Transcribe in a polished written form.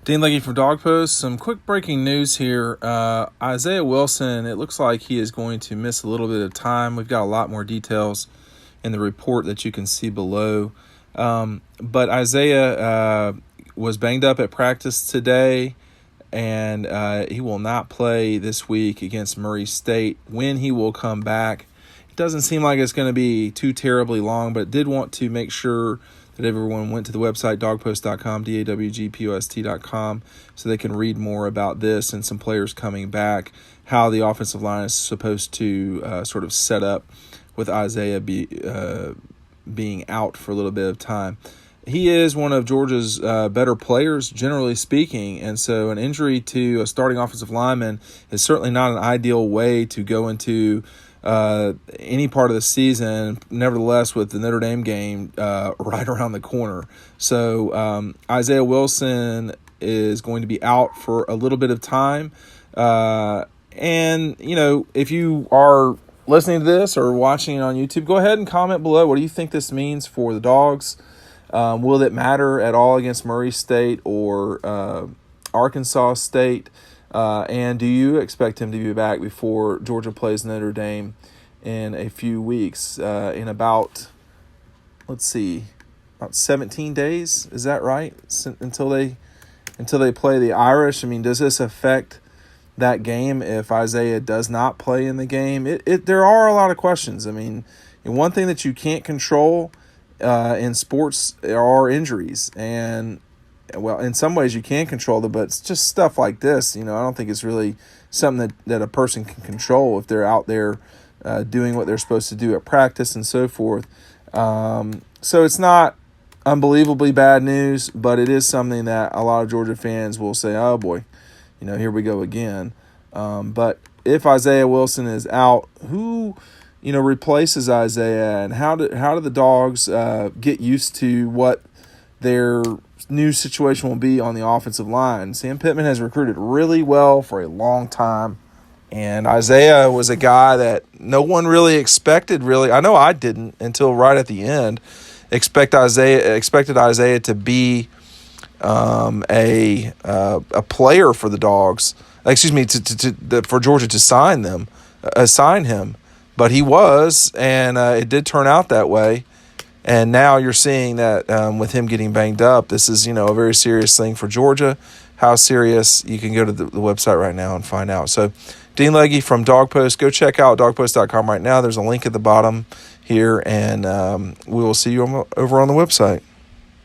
Dean Legge from Dawg Post. Some quick breaking news here. Isaiah Wilson, it looks like he is going to miss a little bit of time. We've got a lot more details in the report that you can see below. But Isaiah was banged up at practice today, and he will not play this week against Murray State. When he will come back, it doesn't seem like it's going to be too terribly long, but did want to make sure that everyone went to the website, dawgpost.com, dawgpost.com, so they can read more about this and some players coming back, how the offensive line is supposed to sort of set up with Isaiah being out for a little bit of time. He is one of Georgia's better players, generally speaking, and so an injury to a starting offensive lineman is certainly not an ideal way to go into any part of the season. Nevertheless, with the Notre Dame game right around the corner. So Isaiah Wilson is going to be out for a little bit of time. And, if you are listening to this or watching it on YouTube, go ahead and comment below. What do you think this means for the Dogs? Will it matter at all against Murray State or Arkansas State? And do you expect him to be back before Georgia plays Notre Dame in a few weeks? In about 17 days? Is that right? Until they play the Irish. I mean, does this affect that game if Isaiah does not play in the game? There are a lot of questions. I mean, one thing that you can't control in sports are injuries, and well, in some ways you can control them, but it's just stuff like this. I don't think it's really something that a person can control if they're out there doing what they're supposed to do at practice and so forth. So it's not unbelievably bad news, but it is something that a lot of Georgia fans will say, oh boy, here we go again. But if Isaiah Wilson is out, who replaces Isaiah, and how do the Dogs get used to what their new situation will be on the offensive line? Sam Pittman has recruited really well for a long time, and Isaiah was a guy that no one really expected. I know I didn't until right at the end. Expected Isaiah to be a player for the Dogs. For Georgia to sign him, but he was, and it did turn out that way. And now you're seeing that with him getting banged up, this is, a very serious thing for Georgia. How serious? You can go to the website right now and find out. So Dean Legge from Dawg Post. Go check out dawgpost.com right now. There's a link at the bottom here, and we will see you over on the website.